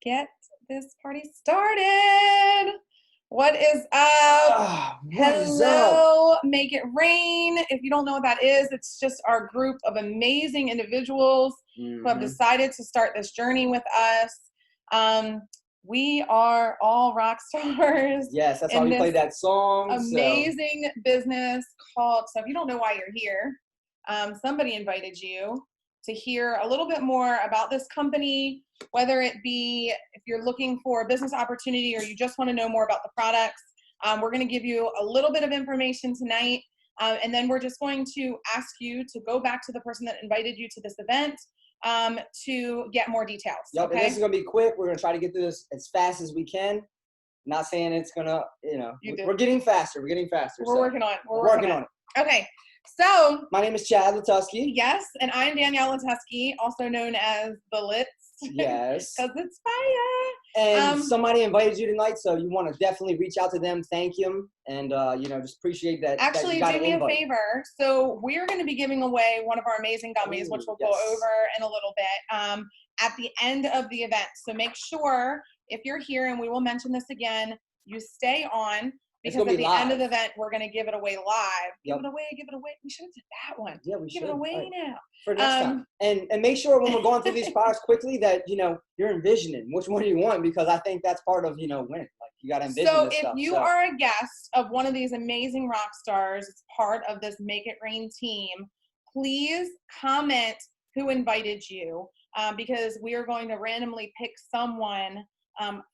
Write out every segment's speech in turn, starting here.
get this party started. What is up? What is up? Hello, Make It Rain. If you don't know what that is, it's just our group of amazing individuals who have decided to start this journey with us. We are all rock stars. Yes, that's why we played that song. Amazing business called, so if you don't know why you're here, somebody invited you to hear a little bit more about this company, whether it be if you're looking for a business opportunity or you just want to know more about the products. We're going to give you a little bit of information tonight, and then we're just going to ask you to go back to the person that invited you to this event to get more details. Yep, okay? And this is going to be quick. We're going to try to get through this as fast as we can. Not saying it's going to, we're getting faster. We're getting faster. We're working on it. We're working on it. Okay. So, my name is Chad Latusky. Yes, and I'm Danielle Latusky, also known as the Litz. Yes. Because it's fire. And somebody invited you tonight, so you want to definitely reach out to them, thank them, and just appreciate that. Actually, that you got do me an a favor. So we're going to be giving away one of our amazing gummies, which we'll go over in a little bit, at the end of the event. So make sure, if you're here, and we will mention this again, you stay on. Because at the end of the event, we're going to give it away live. Yep. Give it away. We should have did that one. Yeah, we should. Give it away now. For next time. And make sure when we're going through these products quickly that, you're envisioning which one you want, because I think that's part of, winning. Like, you got to envision So this if stuff. you are a guest of one of these amazing rock stars, it's part of this Make It Rain team, please comment who invited you, because we are going to randomly pick someone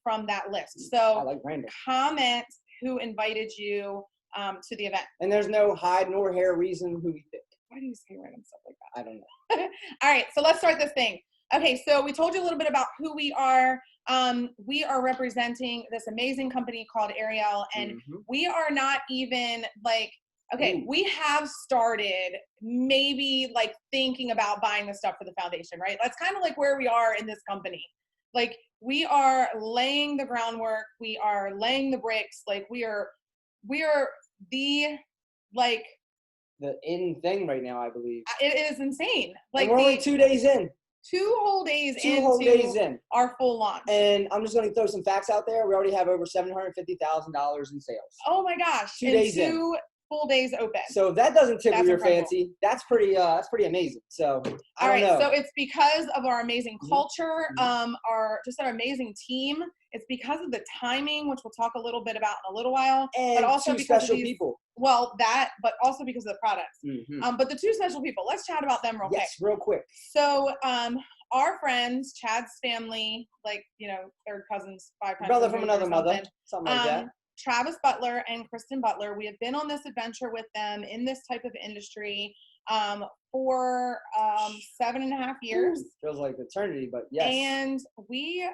from that list. So I like random. Comment who invited you to the event. And there's no hide nor hair reason who we picked. Why do you say random stuff like that? I don't know. All right, so let's start this thing. Okay, so we told you a little bit about who we are. We are representing this amazing company called Arieyl, and we are not even like, we have started maybe like thinking about buying the stuff for the foundation, right? That's kind of like where we are in this company. Like, we are laying the groundwork, we are laying the bricks, like we are the, like, the in thing right now, I believe. It is insane. Like, and we're only 2 days in. 2 whole days in our full launch. And I'm just going to throw some facts out there. We already have over $750,000 in sales. Oh my gosh. 2 days in. 2 full days open. So if that doesn't tickle your incredible. fancy, that's pretty amazing. So all right, so it's because of our amazing culture, our amazing team. It's because of the timing, which we'll talk a little bit about in a little while. And but also 2 because special of these, people. Well, that, but also because of the products. But the 2 special people, let's chat about them real quick. Yes, real quick. So our friends, Chad's family, like, third cousins, 5 times. Brother from another mother, something like that. Travis Butler and Kristen Butler. We have been on this adventure with them in this type of industry for 7.5 years. Feels like eternity, but yes. And we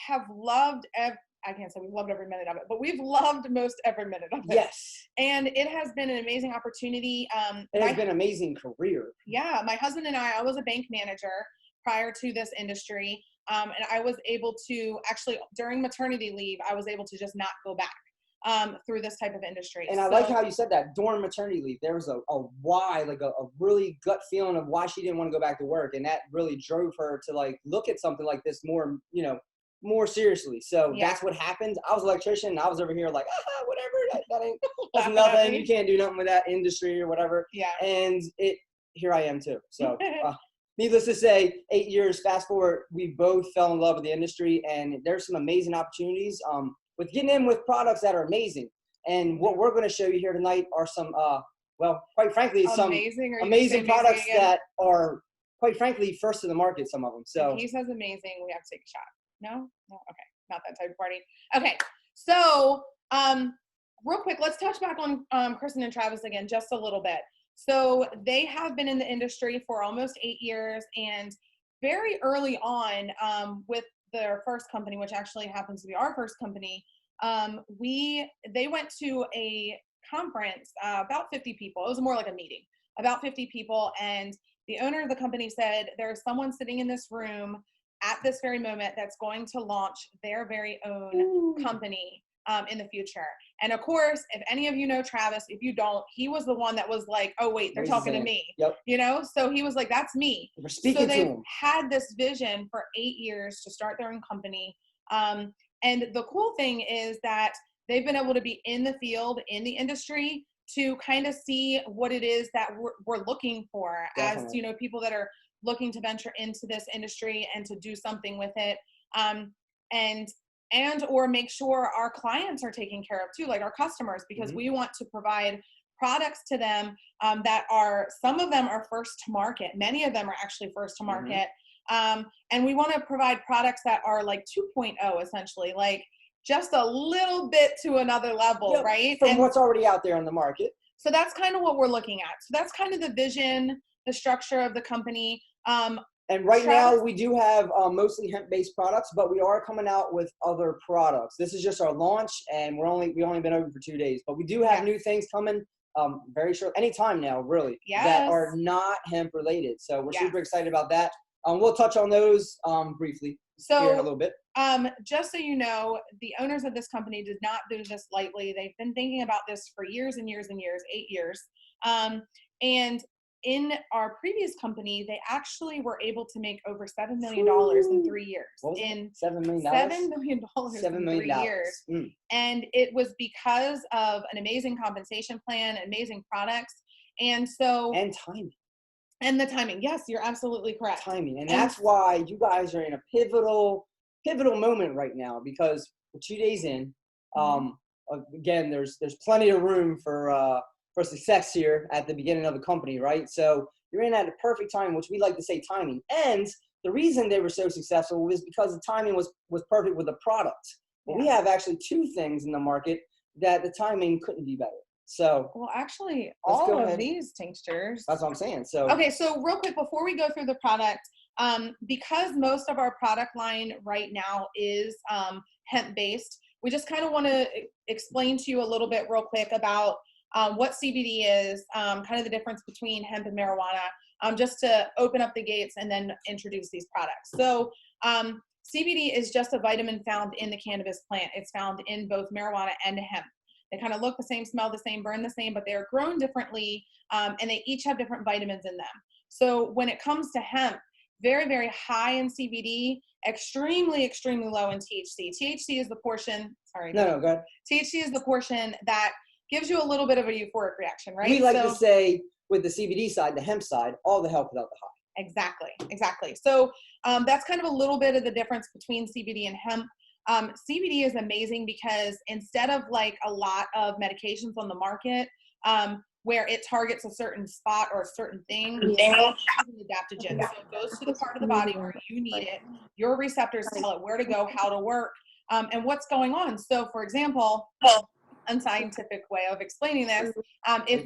have loved, I can't say we've loved every minute of it, but we've loved most every minute of it. Yes. And it has been an amazing opportunity. It has been an amazing career. Yeah. My husband and I was a bank manager prior to this industry. And I was able to actually, during maternity leave, I was able to just not go back. Through this type of industry. And I like how you said that during maternity leave, there was a why, like a really gut feeling of why she didn't want to go back to work. And that really drove her to like look at something like this more, more seriously. So that's what happened. I was an electrician and I was over here like, whatever, that ain't that's nothing. You can't do nothing with that industry or whatever. Yeah. And here I am too. So needless to say, 8 years, fast forward, we both fell in love with the industry, and there's some amazing opportunities. With getting in with products that are amazing. And what we're going to show you here tonight are some, quite frankly, some amazing products that are, quite frankly, first to the market, some of them. So if he says amazing, we have to take a shot. No? Okay. Not that type of party. Okay. So, real quick, let's touch back on Kristen and Travis again, just a little bit. So they have been in the industry for almost 8 years, and very early on, with their first company, which actually happens to be our first company, they went to a conference, about 50 people. It was more like a meeting, about 50 people. And the owner of the company said, there's someone sitting in this room at this very moment that's going to launch their very own company in the future. And of course, if any of you know Travis, if you don't, he was the one that was like, oh wait, they're talking to me. Yep. So he was like, that's me. We're speaking so they've to him. had this vision for 8 years to start their own company. And the cool thing is that they've been able to be in the field, in the industry, to kind of see what it is that we're looking for. Definitely. As, you know, people that are looking to venture into this industry and to do something with it. And or make sure our clients are taken care of too, like our customers, because we want to provide products to them that are, some of them are first to market. Many of them are actually first to market. And we want to provide products that are like 2.0, essentially, like just a little bit to another level, right? From what's already out there on the market. So that's kind of what we're looking at. So that's kind of the vision, the structure of the company. And right now we do have mostly hemp-based products, but we are coming out with other products. This is just our launch, and we only been open for 2 days, but we do have new things coming very short, anytime now, really, that are not hemp related. So we're super excited about that. We'll touch on those briefly here in a little bit. Just so you know, the owners of this company did not do this lightly. They've been thinking about this for years and years and years, 8 years. And in our previous company, they actually were able to make over $7 million in 3 years. In $7 million? $7 million in 3 years. And it was because of an amazing compensation plan, amazing products. And timing. And the timing. Yes, you're absolutely correct. Timing. And that's why you guys are in a pivotal moment right now, because we're 2 days in. Again, there's plenty of room for success here at the beginning of the company, right? So you're in at a perfect time, which we like to say timing. And the reason they were so successful was because the timing was perfect with the product. But we have actually 2 things in the market that the timing couldn't be better. So, well, actually, all of these tinctures. That's what I'm saying. So, okay, so real quick before we go through the product, because most of our product line right now is hemp based, we just kind of want to explain to you a little bit real quick about what CBD is, kind of the difference between hemp and marijuana, just to open up the gates and then introduce these products. So CBD is just a vitamin found in the cannabis plant. It's found in both marijuana and hemp. They kind of look the same, smell the same, burn the same, but they're grown differently, and they each have different vitamins in them. So when it comes to hemp, very, very high in CBD, extremely, extremely low in THC. THC is the portion, go ahead. THC is the portion that gives you a little bit of a euphoric reaction, right? We like to say with the CBD side, the hemp side, all the help without the high. Exactly. So that's kind of a little bit of the difference between CBD and hemp. CBD is amazing because instead of like a lot of medications on the market where it targets a certain spot or a certain thing, it's an adaptogen. So it goes to the part of the body where you need it. Your receptors tell it where to go, how to work, and what's going on. So for example, unscientific way of explaining this, if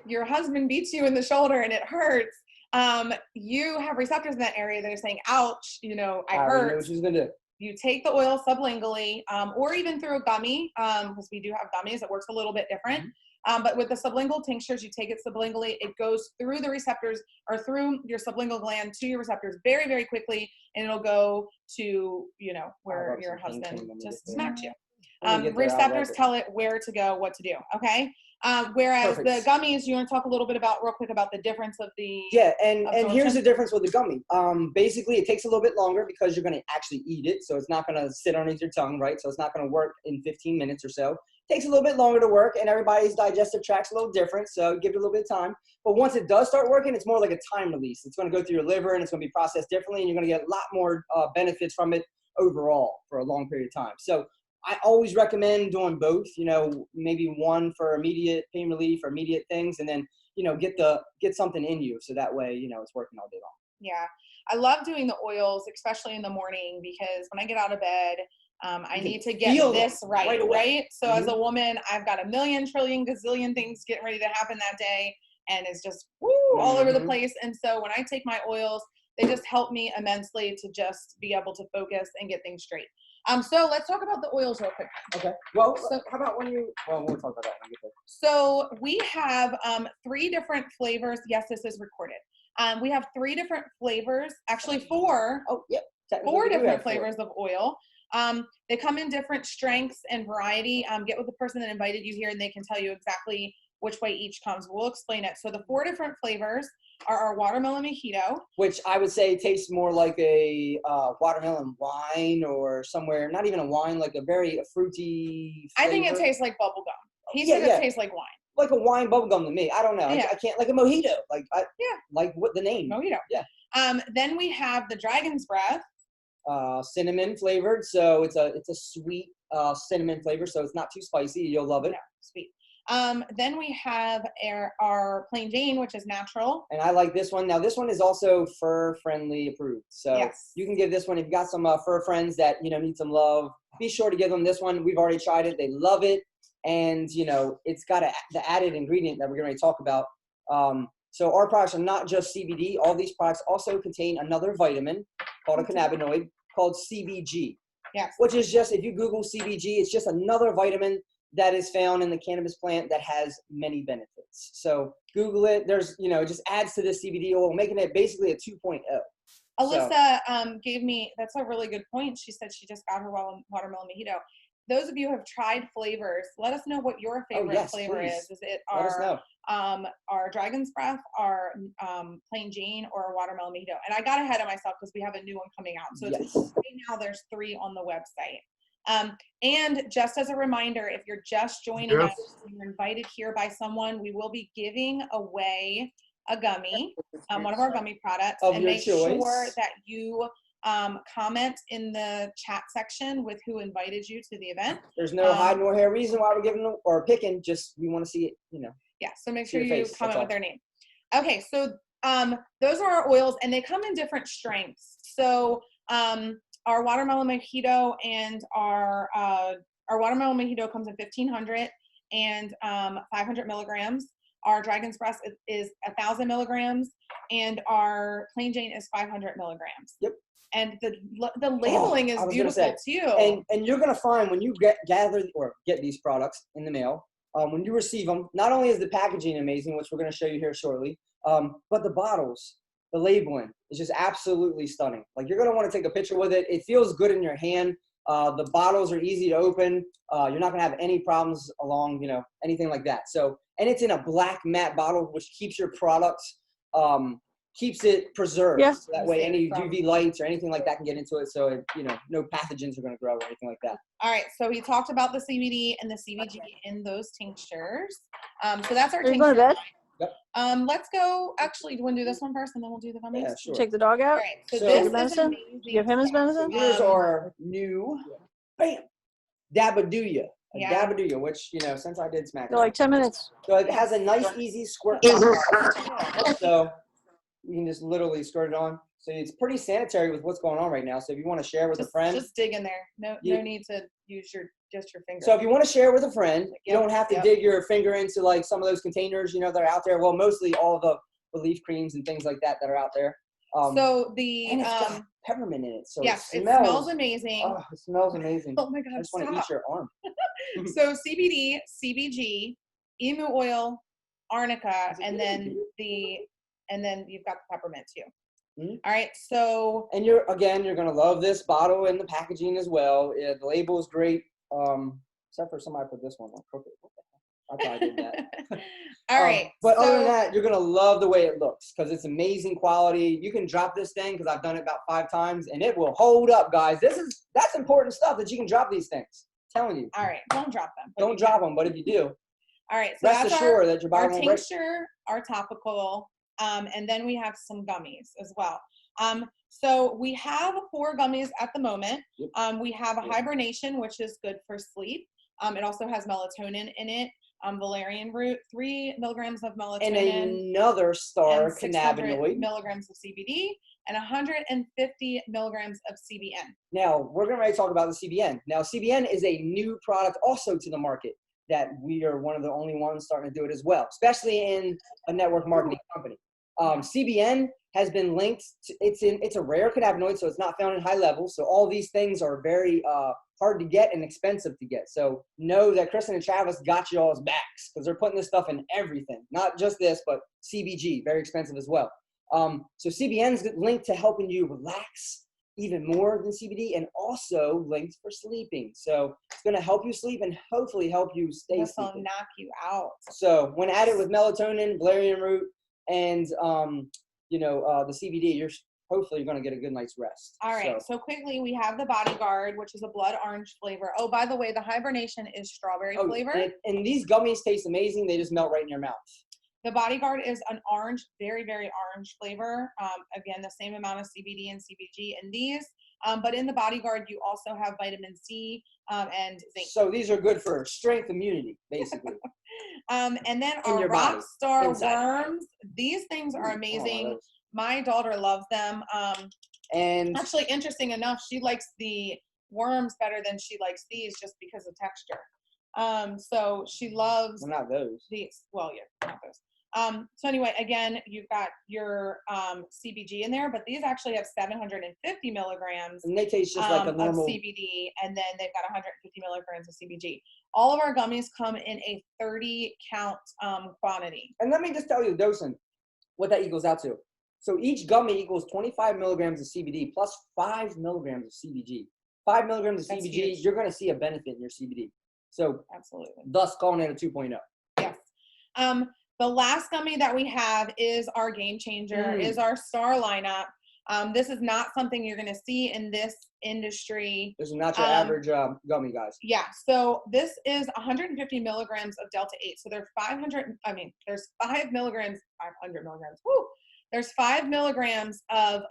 your husband beats you in the shoulder and it hurts, you have receptors in that area that are saying, ouch, you know, I hurt. Know what she's gonna do. You take the oil sublingually, or even through a gummy, because we do have gummies. It works a little bit different. But with the sublingual tinctures, you take it sublingually. It goes through the receptors or through your sublingual gland to your receptors very, very quickly, and it'll go to, you know, where your husband just smacked you. Receptors tell it where to go, what to do. Okay. Whereas the gummies, you want to talk a little bit about real quick about the difference of the and here's the difference with the gummy. Basically it takes a little bit longer because you're going to actually eat it, so it's not going to sit underneath your tongue, right? So it's not going to work in 15 minutes or so. It takes a little bit longer to work, and everybody's digestive tract's a little different, so give it a little bit of time. But once it does start working, it's more like a time release. It's going to go through your liver and it's going to be processed differently, and you're going to get a lot more benefits from it overall for a long period of time. So I always recommend doing both, you know, maybe one for immediate pain relief or immediate things, and then, you know, get something in you. So that way, you know, it's working all day long. Yeah. I love doing the oils, especially in the morning, because when I get out of bed, I need to get this right? So as a woman, I've got a million, trillion, gazillion things getting ready to happen that day. And it's just all over the place. And so when I take my oils, they just help me immensely to just be able to focus and get things straight. So let's talk about the oils real quick. Okay. Well, how about we'll talk about that when we get there. So we have 3 different flavors. Yes, this is recorded. We have 3 different flavors, actually 4. Oh, yep. 4 different flavors of oil. They come in different strengths and variety. Get with the person that invited you here and they can tell you exactly which way each comes. We'll explain it. So the 4 different flavors are our watermelon mojito, which I would say tastes more like a watermelon wine, or somewhere, not even a wine, like a very fruity flavor. I think it tastes like bubble gum. He said it tastes like wine. Like a wine bubblegum to me. I don't know. Yeah. I can't, like a mojito. Like what the name? Mojito. Yeah. Then we have the dragon's breath. Cinnamon flavored. So it's a sweet cinnamon flavor. So it's not too spicy. You'll love it. No, sweet. Then we have our plain Jane, which is natural. And I like this one. Now this one is also fur friendly approved. So you can give this one, if you got some fur friends that, need some love, be sure to give them this one. We've already tried it. They love it. And, it's got the added ingredient that we're going to talk about. So our products are not just CBD. All these products also contain another vitamin called a cannabinoid called CBG. Yes. Which is just, if you Google CBG, it's just another vitamin that is found in the cannabis plant that has many benefits. So Google it. There's, it just adds to the CBD oil, making it basically a 2.0. Alyssa gave me, that's a really good point. She said she just got her watermelon mojito. Those of you who have tried flavors, let us know what your favorite flavor is. Is it our dragon's breath, our plain Jane, or our watermelon mojito? And I got ahead of myself because we have a new one coming out. So it's, right now there's 3 on the website. And just as a reminder, if you're just joining us, you're invited here by someone, we will be giving away a gummy, one of our gummy products, and make sure that you comment in the chat section with who invited you to the event. There's no hide nor hair reason why we're giving them or picking, just we want to see it, Yeah, so make sure you comment with their name. Okay, so those are our oils, and they come in different strengths. So our watermelon mojito and our watermelon mojito comes in 1,500 and 500 milligrams. Our dragon's breath is 1,000 milligrams, and our plain Jane is 500 milligrams. Yep. And the labeling is beautiful too. And you're gonna find when you get these products in the mail, when you receive them, not only is the packaging amazing, which we're gonna show you here shortly, but the bottles, the labeling is just absolutely stunning. Like, you're gonna want to take a picture with it. It feels good in your hand. The bottles are easy to open. You're not gonna have any problems along, anything like that. So, and it's in a black matte bottle, which keeps your product, keeps it preserved. Yeah. So that way any UV lights or anything like that can get into it. So, no pathogens are gonna grow or anything like that. All right. So he talked about the CBD and the CBG in those tinctures. So that's our tincture. Yep. Let's go. Actually, do you want to do this one first, and then we'll do the gummies? Yeah, sure. Take the dog out. All right. So this is medicine. Give him his medicine. Here's our new, Dabadooya. Dabadooya, which, since I did smack. They're like 10 minutes. So it has a nice, easy squirt. So you can just literally squirt it on. So it's pretty sanitary with what's going on right now. So if you want to share with a friend, just dig in there. No need to use your finger. So if you want to share with a friend, you don't have to dig your finger into like some of those containers, that are out there. Well, mostly all the relief creams and things like that are out there. So and it's got peppermint in it. So yes, it smells amazing. Oh, it smells amazing. Oh my God! I just want to eat your arm. So CBD, CBG, emu oil, arnica, and then you've got the peppermint too. Mm-hmm. All right, so and you're gonna love this bottle and the packaging as well. Yeah, the label is great. Except for somebody put this one on crooked. I probably did that. All right. But other than that, you're gonna love the way it looks because it's amazing quality. You can drop this thing because I've done it about 5 times and it will hold up, guys. That's important stuff that you can drop these things. I'm telling you. All right, don't drop them. Don't drop them, but if you do, all right. So rest assured that your body won't break. Our tincture, our topical, and then we have some gummies as well. So we have 4 gummies at the moment. Yep. We have a hibernation, which is good for sleep. It also has melatonin in it, valerian root, 3 milligrams of melatonin, and another star cannabinoid, milligrams of CBD, and 150 milligrams of CBN. Now we're going to talk about the CBN. Now CBN is a new product also to the market that we are one of the only ones starting to do it as well, especially in a network marketing company. CBN has been linked to, it's a rare cannabinoid, so it's not found in high levels. So all these things are very hard to get and expensive to get. So know that Kristen and Travis got y'all's backs because they're putting this stuff in everything, not just this, but CBG, very expensive as well. So CBN's linked to helping you relax, even more than CBD, and also linked for sleeping. So it's going to help you sleep and hopefully help you stay This will sleeping. knock you out. So when added with melatonin, valerian root, and the CBD, you're hopefully going to get a good night's rest. All right. So quickly, we have the Bodyguard, which is a blood orange flavor. Oh, by the way, the hibernation is strawberry flavor. And these gummies taste amazing. They just melt right in your mouth. The Bodyguard is an orange, very, very orange flavor. Again, the same amount of CBD and CBG in these. But in the Bodyguard, you also have vitamin C and zinc. So these are good for strength immunity, basically. And then our Rockstar worms. These things are amazing. My daughter loves them. And actually, interesting enough, she likes the worms better than she likes these just because of texture. So she loves not those. These. Well, yeah, not those. So anyway, again, you've got your CBG in there, but these actually have 750 milligrams and they taste just like a normal of CBD, and then they've got 150 milligrams of CBG. All of our gummies come in a 30 count quantity. And let me just tell you, dosing, what that equals out to. So each gummy equals 25 milligrams of CBD plus 5 milligrams of CBG. 5 milligrams of CBG, huge. You're going to see a benefit in your CBD. So absolutely, thus calling it a 2.0. Yes. The last gummy that we have is our game changer, is our star lineup. This is not something you're going to see in this industry. This is not your average gummy, guys. Yeah. So this is 150 milligrams of Delta 8. So there's there's 5 milligrams, 500 milligrams. Woo! There's 5 milligrams of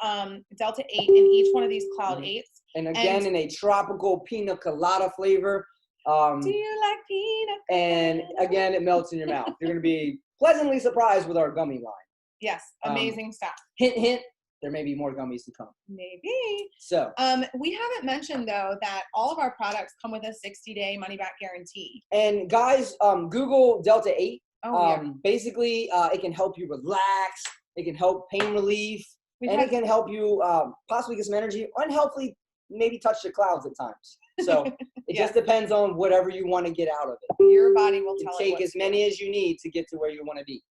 Delta 8 in each one of these Cloud 8s. And again, in a tropical pina colada flavor. Do you like pina colada? And again, it melts in your mouth. You're going to be pleasantly surprised with our gummy line. Yes, amazing stuff. Hint, hint, there may be more gummies to come. Maybe. So. We haven't mentioned, though, that all of our products come with a 60-day money-back guarantee. And guys, Google Delta 8. Oh, yeah. Basically, it can help you relax. It can help pain relief. It can help you possibly get some energy. Unhealthily, maybe touch the clouds at times. So it just depends on whatever you want to get out of it. Your body will tell you take as many as you need to get to where you want to be.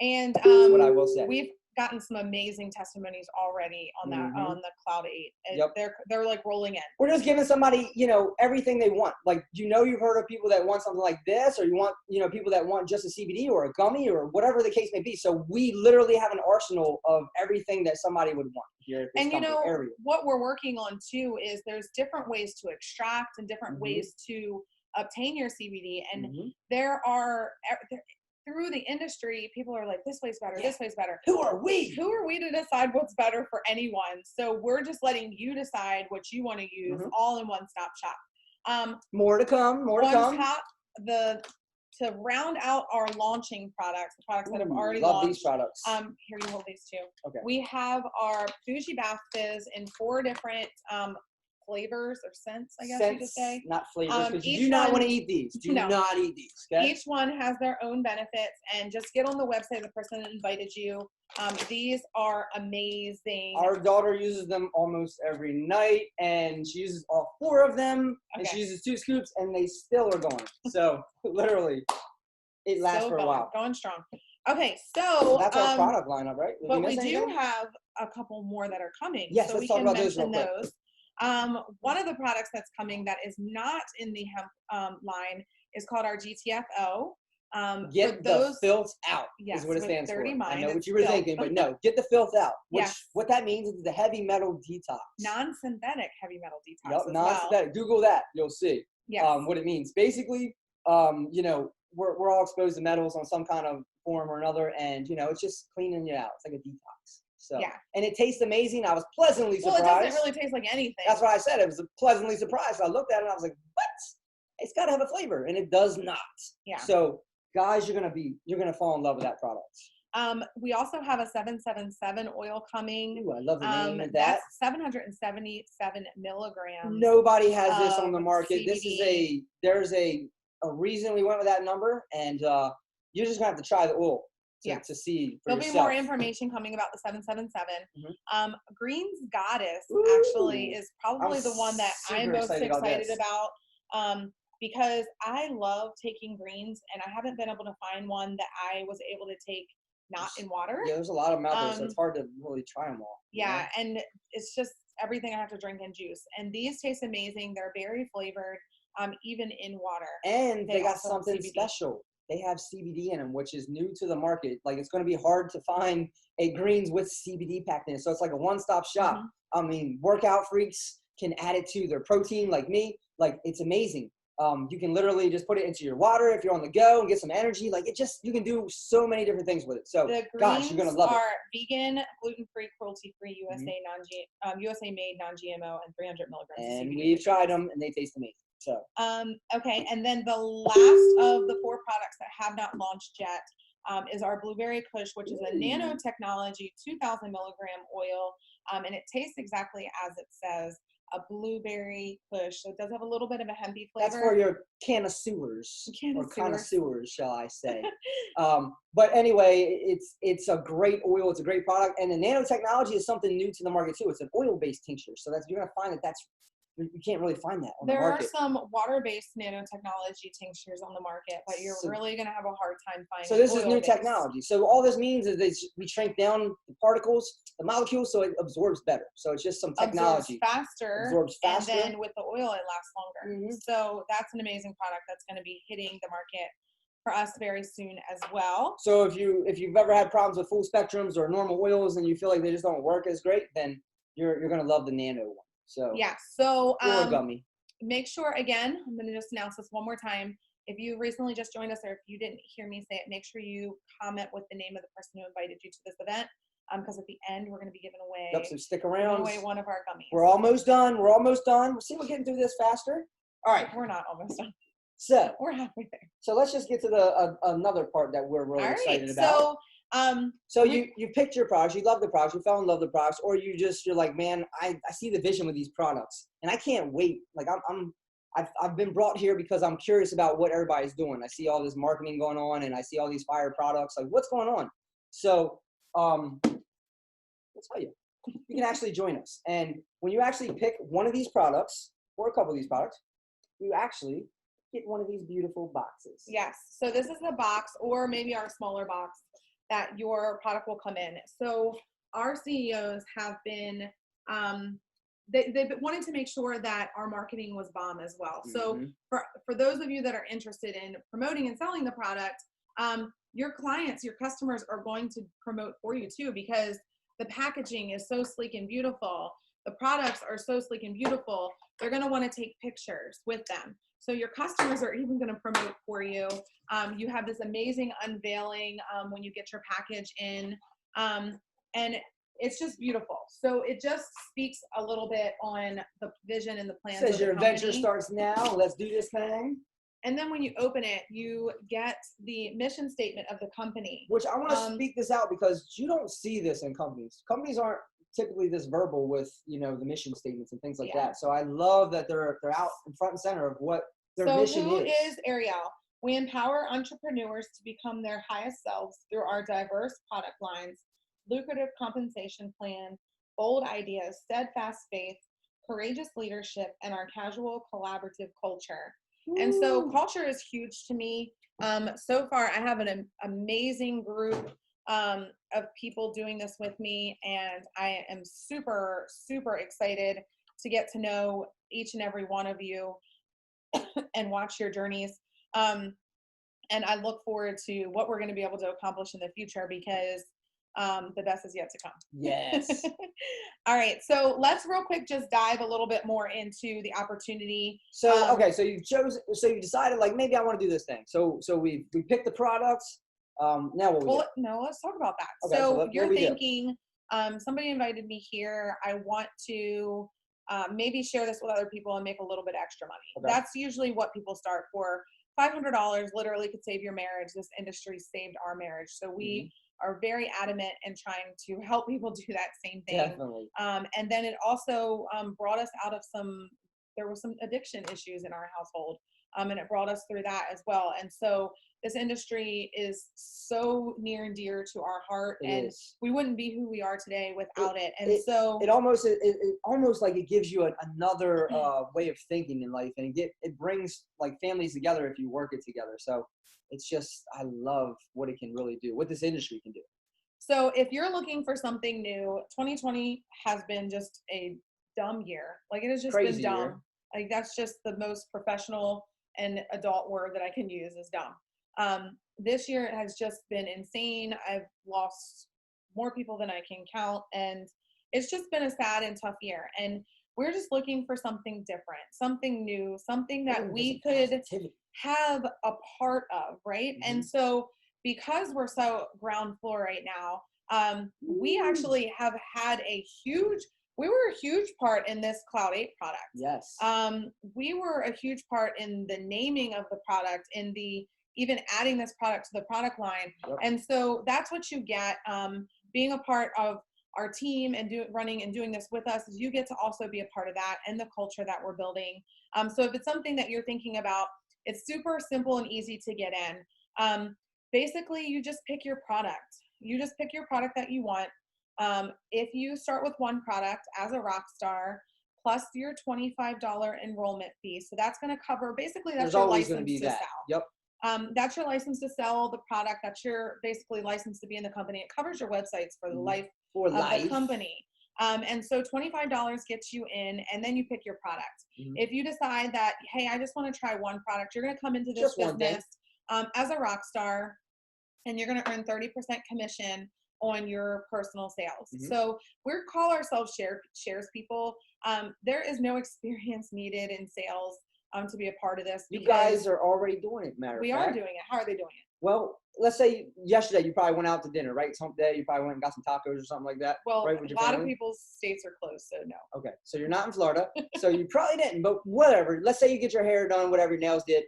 And that's what I will say. We've gotten some amazing testimonies already on that on the Cloud 8. Yep. They're like rolling in. We're just giving somebody, everything they want. Like, you've heard of people that want something like this, or you want, people that want just a CBD or a gummy or whatever the case may be. So we literally have an arsenal of everything that somebody would want here at this area. What we're working on too is there's different ways to extract and different ways to obtain your CBD, and there are through the industry, people are like, this way's better, this way's better. Who are we? Who are we to decide what's better for anyone? So we're just letting you decide what you want to use, all in one-stop shop. More to come, more to come. To round out our launching products, the products that have already love launched. These products. Here, you hold these too. Okay. We have our Bougie Bath Fizz in 4 different flavors or scents, I guess you could say. Not flavors, because you do not want to eat these. Do not eat these. Okay? Each one has their own benefits, and just get on the website of the person that invited you. These are amazing. Our daughter uses them almost every night, and she uses all 4 of them, and she uses 2 scoops, and they still are going. So literally, it lasts for a while. Going strong. Okay, so that's our product lineup, right? But we do have a couple more that are coming. Yes, so let's talk about those real quick. One of the products that's coming that is not in the hemp line is called our GTFO. Get the filth out is what it stands for. I know what you were thinking, but no, get the filth out. What that means is the heavy metal detox. Non-synthetic heavy metal detox. Yep, non-synthetic. Google that, you'll see what it means. Basically, we're all exposed to metals on some kind of form or another, and it's just cleaning you out. It's like a detox. So, and it tastes amazing. I was pleasantly surprised. Well, it doesn't really taste like anything. That's what I said. It was pleasantly surprised. I looked at it and I was like, what? It's got to have a flavor, and it does not. Yeah. So, guys, you're gonna fall in love with that product. We also have a 777 oil coming. Ooh, I love the name of that. That's 777 milligrams. Nobody has this on the market. CBD. There's a reason we went with that number, and you're just gonna have to try the oil. To see for There'll yourself. be more information coming about the 777. Green's Goddess actually is probably the one that I'm most excited about because I love taking greens, and I haven't been able to find one that I was able to take not in water. Yeah, there's a lot of them out there, so it's hard to really try them all. Yeah, and it's just everything I have to drink in juice. And these taste amazing. They're berry flavored, even in water. And they got also have something CBD. special. They have CBD in them, which is new to the market. Like, it's going to be hard to find a greens with CBD packed in it. So it's like a one-stop shop. I mean, workout freaks can add it to their protein like me. Like, it's amazing. You can literally just put it into your water if you're on the go and get some energy. Like, you can do so many different things with it. So, the gosh, you're going to love are vegan, gluten-free, cruelty-free, USA made, non-GMO, and 300 milligrams of And CBD. we've tried them, and they taste amazing. So, okay, and then the last of the 4 products that have not launched yet is our Blueberry Kush, which is a nanotechnology 2,000 milligram oil, and it tastes exactly as it says, a blueberry kush. So it does have a little bit of a hempy flavor. that's for your connoisseurs, shall I say. But anyway, it's a great oil. It's a great product. And the nanotechnology is something new to the market too. It's an oil-based tincture. So you're going to find that's you can't really find that on the market. There are some water-based nanotechnology tinctures on the market, but you're really going to have a hard time finding. So this is new technology. So all this means is we shrink down the particles, the molecules, so it absorbs better. So it's just some technology. Absorbs faster. And then with the oil, it lasts longer. So that's an amazing product that's going to be hitting the market for us very soon as well. So if you've ever had problems with full spectrums or normal oils and you feel like they just don't work as great, then you're going to love the nano one. So yeah, so gummy. Make sure, again, I'm going to just announce this one more time. If you recently just joined us or if you didn't hear me say it, make sure you comment with the name of the person who invited you to this event, because at the end we're going to be giving away. Yep, so stick around. Giving away one of our gummies. We're almost done. We'll see, we're getting through this faster. All right. We're not almost done. So we're halfway there. So let's just get to another part that we're really excited about. So you picked your products, you love the products, you fell in love with the products, or you're like, man, I see the vision with these products and I can't wait. Like I've been brought here because I'm curious about what everybody's doing. I see all this marketing going on and I see all these fire products. Like, what's going on? So I'll tell you, you can actually join us. And when you actually pick one of these products or a couple of these products, you actually get one of these beautiful boxes. Yes. So this is the box, or maybe our smaller box, that your product will come in. So our CEOs have been, they've wanted to make sure that our marketing was bomb as well. So for those of you that are interested in promoting and selling the product, your clients, your customers are going to promote for you too, because the packaging is so sleek and beautiful. The products are so sleek and beautiful. They're going to want to take pictures with them. So your customers are even going to promote for you. You have this amazing unveiling when you get your package in, and it's just beautiful. So it just speaks a little bit on the vision and the plans. Says your adventure starts now. Let's do this thing. And then when you open it, you get the mission statement of the company. Which I want to speak this out because you don't see this in companies. Companies aren't typically this verbal with, the mission statements and things like that. So I love that they're out in front and center of what their mission is. So who is Arieyl? We empower entrepreneurs to become their highest selves through our diverse product lines, lucrative compensation plan, bold ideas, steadfast faith, courageous leadership, and our casual collaborative culture. And so culture is huge to me. So far, I have an amazing group of people doing this with me, and I am super, super excited to get to know each and every one of you and watch your journeys. And I look forward to what we're going to be able to accomplish in the future, because the best is yet to come. Yes. All right. So let's real quick just dive a little bit more into the opportunity. So, okay. So you decided, like, maybe I want to do this thing. So we picked the products. Now what we do? No, let's talk about that. Okay, so you're thinking, somebody invited me here. I want to maybe share this with other people and make a little bit extra money. Okay. That's usually what people start for. $500 literally could save your marriage. This industry saved our marriage. So we are very adamant in trying to help people do that same thing. Definitely. And then it also brought us out of there were some addiction issues in our household. And it brought us through that as well. And so this industry is so near and dear to our heart, and we wouldn't be who we are today without it. And so it almost like it gives you another way of thinking in life, and it brings like families together if you work it together. So it's just, I love what it can really do, what this industry can do. So if you're looking for something new, 2020 has been just a dumb year. Like it has just Crazy been dumb. year. Like that's just the most professional and adult word that I can use is dumb. This year has just been insane. I've lost more people than I can count, and it's just been a sad and tough year. And we're just looking for something different, something new, something that we could have a part of, right? And so because we're so ground floor right now, we actually have had we were a huge part in this Cloud 8 product. Yes. We were a huge part in the naming of the product, in the even adding this product to the product line. Yep. And so that's what you get being a part of our team and running and doing this with us, is you get to also be a part of that and the culture that we're building. So if it's something that you're thinking about, it's super simple and easy to get in. Basically, you just pick your product. You just pick your product that you want. If you start with one product as a rock star, plus your $25 enrollment fee, so that's going to cover, basically that's your license to sell. Yep. That's your license to sell the product. That's your basically license to be in the company. It covers your websites for the life of the company. And so $25 gets you in, and then you pick your product. If you decide that, hey, I just want to try one product, you're going to come into this business as a rock star, and you're going to earn 30% commission on your personal sales. So we call ourselves shares people. There is no experience needed in sales to be a part of this. You guys are already doing it, matter of fact. We are doing it. How are they doing it? Well, let's say yesterday you probably went out to dinner, right? It's hump day. You probably went and got some tacos or something like that. Well, right, with your a lot family? of people's states are closed, so no. Okay, so you're not in Florida, so you probably didn't, but whatever. Let's say you get your hair done, whatever, your nails did.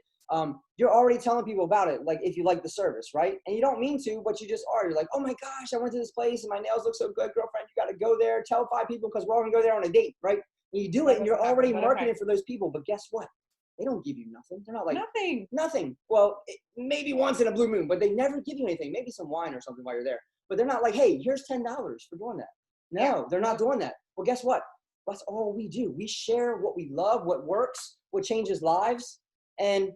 You're already telling people about it, like if you like the service, right? And you don't mean to, but you just are. You're like, oh my gosh, I went to this place and my nails look so good, girlfriend. You got to go there. Tell 5 people because we're all gonna go there on a date, right? And you do it, and you're already marketing for those people. But guess what? They don't give you nothing. They're not like nothing. Well, maybe once in a blue moon, but they never give you anything. Maybe some wine or something while you're there. But they're not like, hey, here's $10 for doing that. No, they're not doing that. Well, guess what? That's all we do. We share what we love, what works, what changes lives, and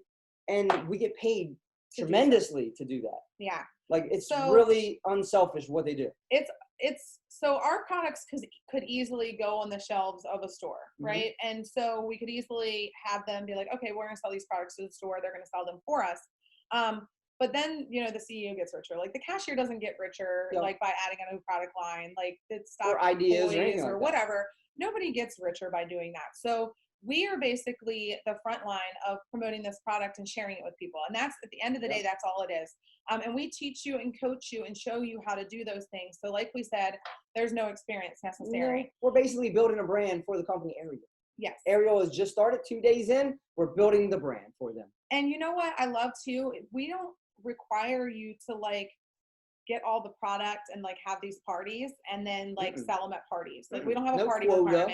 we get paid tremendously to do that. Yeah. Like it's really unselfish what they do. It's so our products could easily go on the shelves of a store, right? And so we could easily have them be like, okay, we're going to sell these products to the store. They're going to sell them for us. But then, you know, the CEO gets richer. Like the cashier doesn't get richer like by adding a new product line, like it stops or ideas or whatever. Nobody gets richer by doing that. So we are basically the front line of promoting this product and sharing it with people. And that's, at the end of the day, that's all it is. And we teach you and coach you and show you how to do those things. So like we said, there's no experience necessary. No, we're basically building a brand for the company Arieyl. Yes. Arieyl has just started 2 days in. We're building the brand for them. And you know what I love too? We don't require you to like get all the product and like have these parties and then like sell them at parties. Like we don't have a party requirement.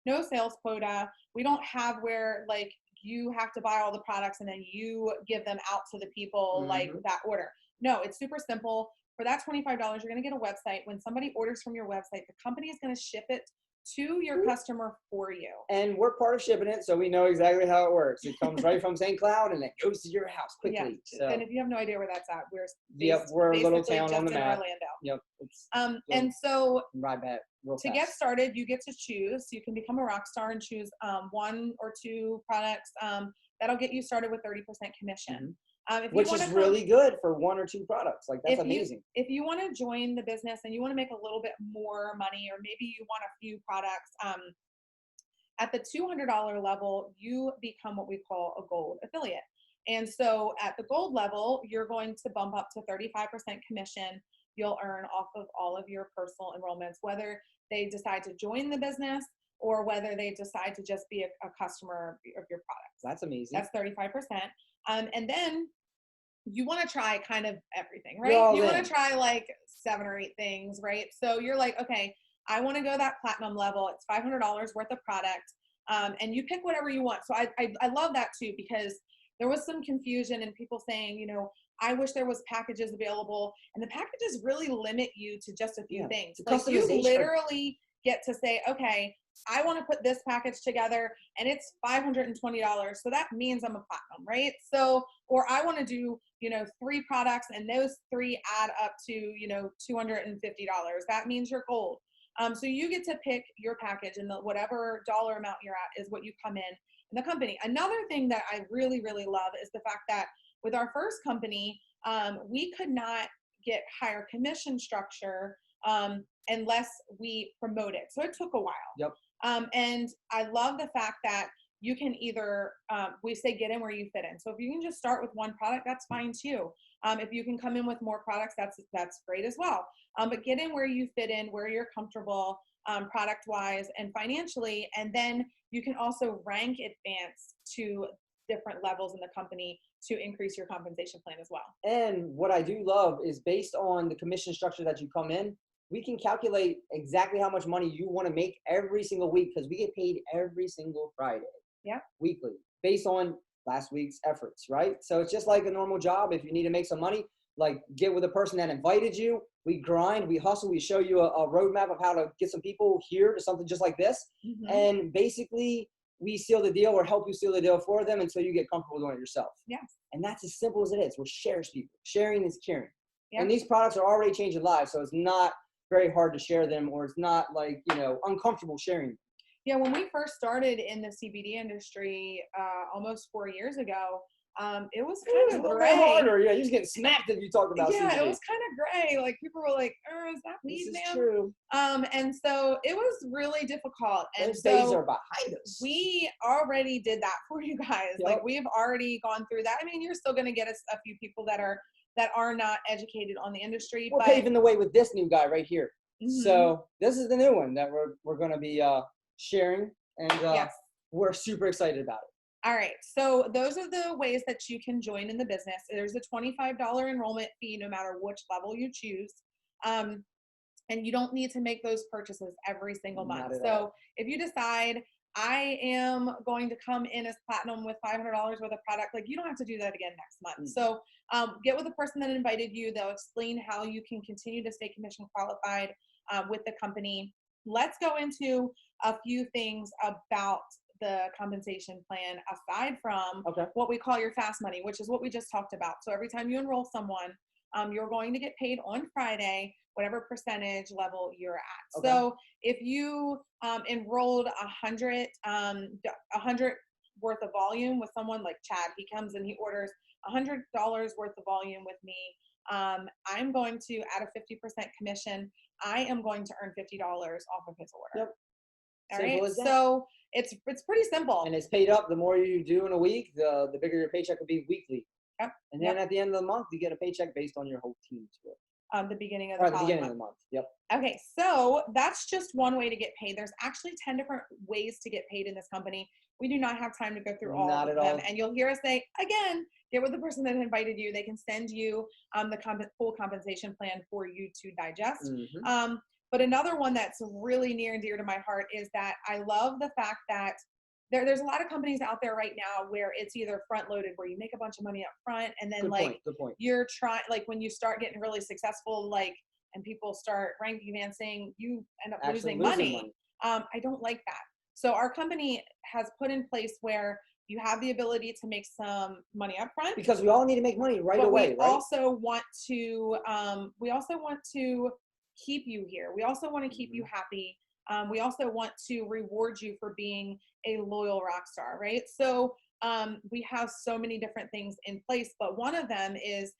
No sales quota. We don't have where like you have to buy all the products and then you give them out to the people like that order. No, it's super simple. For that $25, you're going to get a website. When somebody orders from your website, the company is going to ship it to your customer for you. And we're part of shipping it, so we know exactly how it works. It comes right from St. Cloud and it goes to your house quickly. Yeah. So. And if you have no idea where that's at, we're a little town on the map. Orlando. Yep. And so ride back real to get started, you get to choose. You can become a rock star and choose 1 or 2 products. That'll get you started with 30% commission. Which is really good for 1 or 2 products. Like that's amazing. If you want to join the business and you want to make a little bit more money, or maybe you want a few products, at the $200 level, you become what we call a gold affiliate. And so at the gold level, you're going to bump up to 35% commission. You'll earn off of all of your personal enrollments, whether they decide to join the business or whether they decide to just be a customer of your products. That's amazing. That's 35%. And then you want to try kind of everything, right? You want to try like 7 or 8 things, right? So you're like, okay, I want to go that platinum level. It's $500 worth of product. And you pick whatever you want. So I love that too, because there was some confusion and people saying, you know, I wish there was packages available, and the packages really limit you to just a few things. Like you literally get to say, okay, I want to put this package together and it's $520. So that means I'm a platinum, right? So, or I want to do, you know, 3 products and those 3 add up to, you know, $250. That means you're gold. So you get to pick your package, and whatever dollar amount you're at is what you come in the company. Another thing that I really, really love is the fact that with our first company, we could not get higher commission structure unless we promote it. So it took a while. Yep. And I love the fact that you can either, we say get in where you fit in. So if you can just start with one product, that's fine too. If you can come in with more products, that's great as well. But get in where you fit in, where you're comfortable, product wise and financially. And then you can also rank advance to different levels in the company to increase your compensation plan as well. And what I do love is based on the commission structure that you come in, we can calculate exactly how much money you want to make every single week, because we get paid every single Friday. Yeah. Weekly, based on last week's efforts, right? So it's just like a normal job. If you need to make some money, like get with the person that invited you. We grind, we hustle, we show you a roadmap of how to get some people here to something just like this. Mm-hmm. And basically, we seal the deal or help you seal the deal for them until you get comfortable doing it yourself. Yes. And that's as simple as it is. We're shares people. Sharing is caring. Yeah. And these products are already changing lives, so it's not very hard to share them, or it's not like, uncomfortable sharing. Yeah, when we first started in the CBD industry almost 4 years ago, it was kind of gray. Harder. Yeah, you're just getting smacked if you talk about CBD. Yeah, it was kind of gray. Like people were like, is that weed, This is ma'am? true. And so it was really difficult. And Those so days are behind us. we already did that for you guys. Yep. Like we've already gone through that. I mean, you're still going to get a few people that are not educated on the industry. We're but paving the way with this new guy right here. Mhm. So this is the new one that we're going to be sharing, and Yes. we're super excited about it. All right. So those are the ways that you can join in the business. There's a $25 enrollment fee no matter which level you choose. And you don't need to make those purchases every single Not month. at So all. if you decide I am going to come in as platinum with $500 worth of product, like you don't have to do that again next month. So get with the person that invited you. They'll explain how you can continue to stay commission qualified with the company. Let's go into a few things about the compensation plan aside from what we call your fast money, which is what we just talked about. So every time you enroll someone, you're going to get paid on Friday, whatever percentage level you're at. So if you enrolled 100 worth of volume with someone like Chad, he comes and he orders $100 worth of volume with me. I'm going to, at a 50% commission, I am going to earn $50 off of his order. Yep. All Simple right. as that. So it's pretty simple. And it's paid up. The more you do in a week, the bigger your paycheck will be weekly. Yep. And then at the end of the month, you get a paycheck based on your whole team's work. The beginning of Or the at the beginning of the month. Yep. Okay, so that's just one way to get paid. There's actually 10 different ways to get paid in this company. We do not have time to go through all Not of at them. all. And you'll hear us say, again, get with the person that invited you. They can send you the full compensation plan for you to digest. Mhm. But another one that's really near and dear to my heart is that I love the fact that there's a lot of companies out there right now where it's either front loaded, where you make a bunch of money up front, and then Good point. you're trying, like when you start getting really successful, and people start ranking advancing, you end up losing money. I don't like that. So our company has put in place where you have the ability to make some money up front. Because we all need to make money right away, we right? also want to keep you here. We also want to keep you happy. We also want to reward you for being a loyal rock star, right? So we have so many different things in place, but one of them is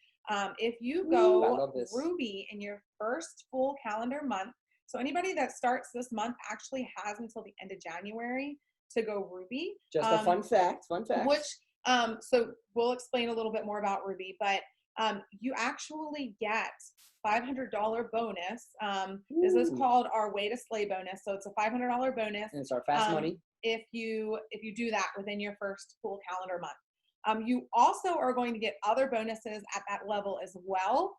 if you go Ruby in your first full calendar month. So anybody that starts this month actually has until the end of January to go Ruby. Just a fun fact. Which, so we'll explain a little bit more about Ruby, but you actually get $500 bonus. This is called our Way to Slay bonus. So it's a $500 bonus. And it's our fast money. If you do that within your first full calendar month. You also are going to get other bonuses at that level as well.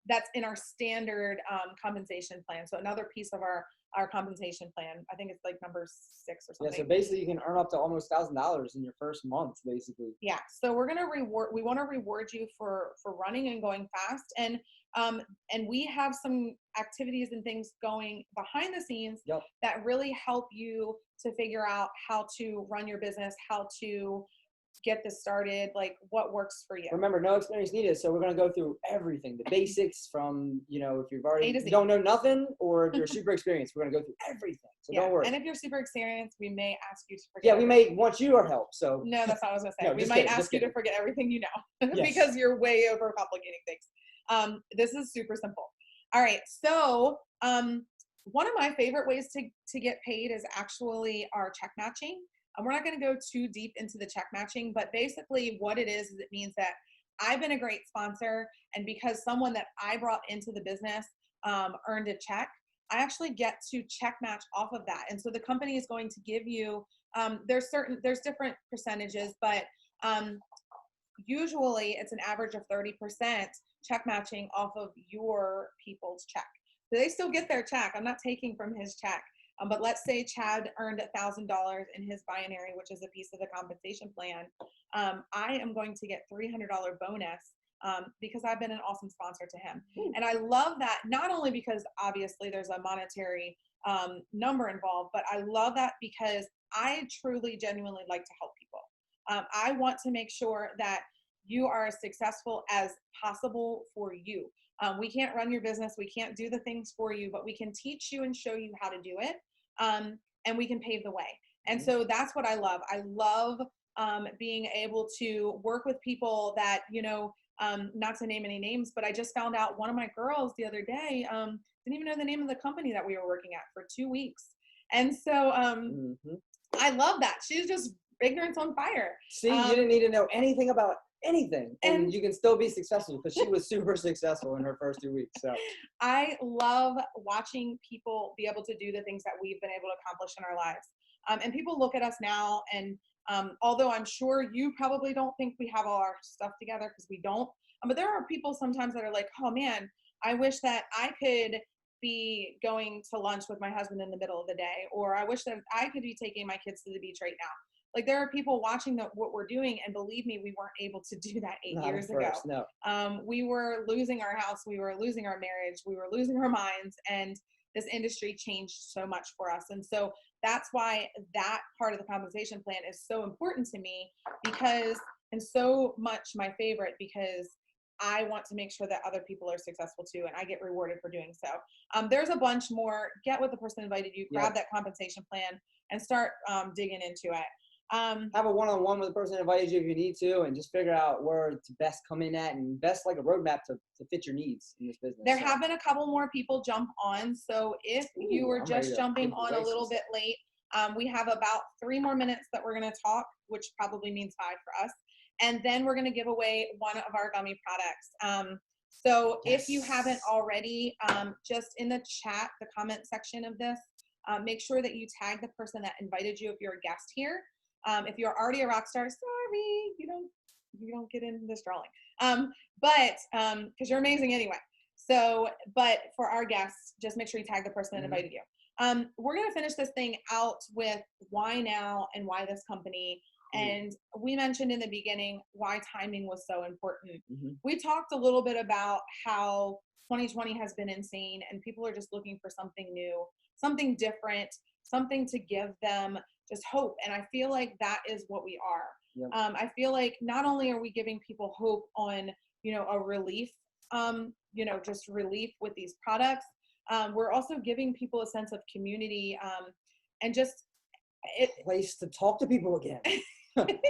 That's in our standard compensation plan. So another piece of our compensation plan, I think it's like number 6 or something. Yeah, so basically you can earn up to almost $1,000 in your first month, basically. Yeah, so we want to reward you for running and going fast. And we have some activities and things going behind the scenes that really help you to figure out how to run your business, how to get this started? Like, what works for you? Remember, no experience needed. So we're going to go through everything, the basics from, if you've already, A to you Z. don't know nothing, or if you're super experienced, we're going to go through everything. So don't worry. And if you're super experienced, we may ask you to forget. Yeah, we may want your help. So no, that's not what I was going to say. No, we just might kidding, ask just you to kidding. forget everything you know Yes. because you're way overcomplicating things. This is super simple. All right. So one of my favorite ways to get paid is actually our check matching. We're not going to go too deep into the check matching, but basically what it is it means that I've been a great sponsor, and because someone that I brought into the business earned a check, I actually get to check match off of that. And so the company is going to give you, there's different percentages, but usually it's an average of 30% check matching off of your people's check. So they still get their check. I'm not taking from his check. But let's say Chad earned $1,000 in his binary, which is a piece of the compensation plan. I am going to get $300 bonus because I've been an awesome sponsor to him. And I love that, not only because obviously there's a monetary number involved, but I love that because I truly, genuinely like to help people. I want to make sure that you are as successful as possible for you. We can't run your business. We can't do the things for you, but we can teach you and show you how to do it. And we can pave the way. And so that's what I love. I love being able to work with people that, not to name any names, but I just found out one of my girls the other day didn't even know the name of the company that we were working at for 2 weeks. And so I love that. She's just ignorance on fire. See, you didn't need to know anything about anything, and you can still be successful because she was super successful in her first 2 weeks. So I love watching people be able to do the things that we've been able to accomplish in our lives. And people look at us now, and although I'm sure you probably don't think we have all our stuff together, because we don't, but there are people sometimes that are like, oh man, I wish that I could be going to lunch with my husband in the middle of the day, or I wish that I could be taking my kids to the beach right now. Like, there are people watching what we're doing, and believe me, we weren't able to do that 8 years ago. No. We were losing our house, we were losing our marriage, we were losing our minds, and this industry changed so much for us. And so that's why that part of the compensation plan is so important to me, because, and so much my favorite, because I want to make sure that other people are successful too, and I get rewarded for doing so. There's a bunch more. Get with the person who invited you, grab that compensation plan, and start digging into it. Have a one-on-one with the person that invited you if you need to, and just figure out where to best come in at, and best like a roadmap to fit your needs in this business. There have been a couple more people jump on, so if you were just jumping on a little bit late, we have about 3 more minutes that we're going to talk, which probably means 5 for us, and then we're going to give away one of our gummy products. So if you haven't already, just in the chat, the comment section of this, make sure that you tag the person that invited you if you're a guest here. If you're already a rock star, sorry, you don't get in this drawing. But because you're amazing anyway. So, but for our guests, just make sure you tag the person that invited you. We're gonna finish this thing out with why now and why this company. And we mentioned in the beginning why timing was so important. We talked a little bit about how 2020 has been insane, and people are just looking for something new, something different, something to give them just hope. And I feel like that is what we are. I feel like not only are we giving people hope on, a relief, just relief with these products, we're also giving people a sense of community, and just a place to talk to people again.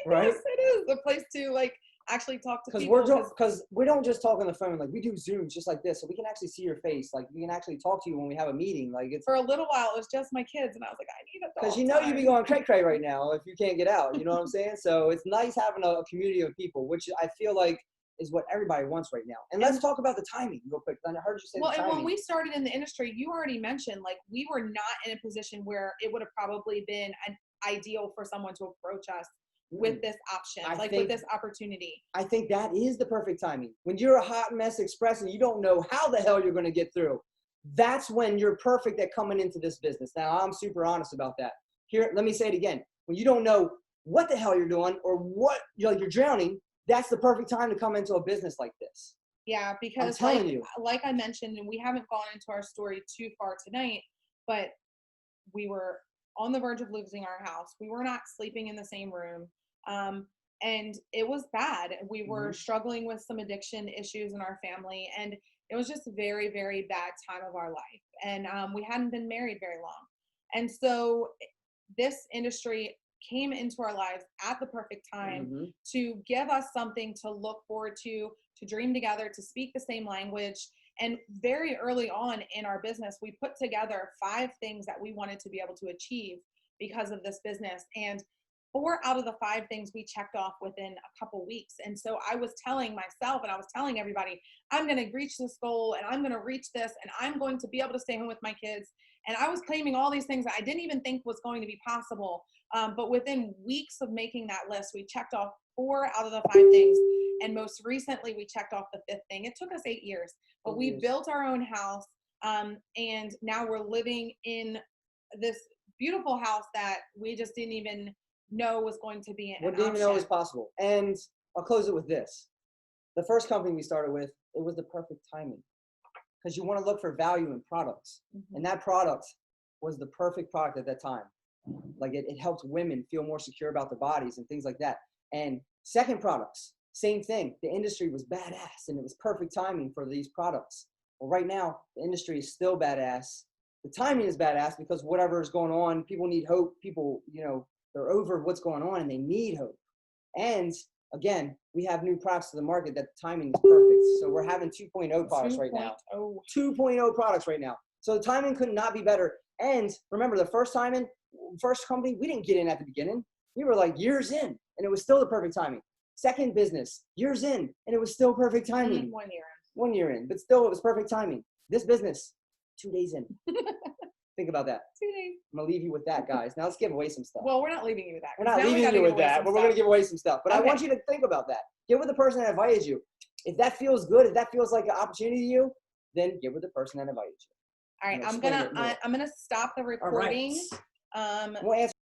Right? Yes, it is a place to actually talk to people. Because we don't just talk on the phone, like we do Zooms just like this, so we can actually see your face. Like we can actually talk to you when we have a meeting. Like it's for a little while it was just my kids, and I was like, I need a dog. Because you'd be going cray right now if you can't get out. You know what I'm saying? So it's nice having a community of people, which I feel like is what everybody wants right now. And let's talk about the timing real quick. I heard you say the timing. And when we started in the industry, you already mentioned we were not in a position where it would have probably been ideal for someone to approach us with this option, with this opportunity. I think that is the perfect timing. When you're a hot mess express and you don't know how the hell you're going to get through, that's when you're perfect at coming into this business. Now, I'm super honest about that. Here, let me say it again. When you don't know what the hell you're doing or what you're drowning, that's the perfect time to come into a business like this. Yeah, because like I mentioned, and we haven't gone into our story too far tonight, but we were on the verge of losing our house. We were not sleeping in the same room. and it was bad. We were Mhm. struggling with some addiction issues in our family, and it was just a very, very bad time of our life. And we hadn't been married very long. And so this industry came into our lives at the perfect time Mhm. to give us something to look forward to dream together, to speak the same language. And very early on in our business, we put together 5 things that we wanted to be able to achieve because of this business. And 4 out of the 5 things we checked off within a couple weeks. And so I was telling myself and I was telling everybody, I'm going to reach this goal and I'm going to reach this and I'm going to be able to stay home with my kids. And I was claiming all these things that I didn't even think was going to be possible. But within weeks of making that list, we checked off 4 out of the 5 things. And most recently, we checked off the 5th thing. It took us 8 years, but 8 we years. built our own house. And now we're living in this beautiful house that we just didn't even know was going to be an What didn't even know was option. possible. And I'll close it with this. The first company we started with, it was the perfect timing. Because you want to look for value in products. Mhm. And that product was the perfect product at that time. Like it helped women feel more secure about their bodies and things like that. And second products, same thing. The industry was badass and it was perfect timing for these products. Well, right now, the industry is still badass. The timing is badass because whatever is going on, people need hope. People, they're over what's going on and they need hope. And again, we have new products to the market that the timing is perfect. So we're having 2.0 products right now. 2.0. 2.0 products right now. So the timing could not be better. And remember, the first company, we didn't get in at the beginning. We were like years in, and it was still the perfect timing. Second business, years in, and it was still perfect timing. 1 year. 1 year in, but still it was perfect timing. This business, 2 days in. Think about that. 2 days. I'm gonna leave you with that, guys. Now let's give away some stuff. Well, we're not leaving you with that. We're 'cause not now we leaving gotta you give with away that, some but we're gonna stuff. give away some stuff. But I Okay. want you to think about that. Get with the person that invited you. If that feels good, if that feels like an opportunity to you, then get with the person that invited you. All right, and I'm explain it more. gonna stop the recording. We'll answer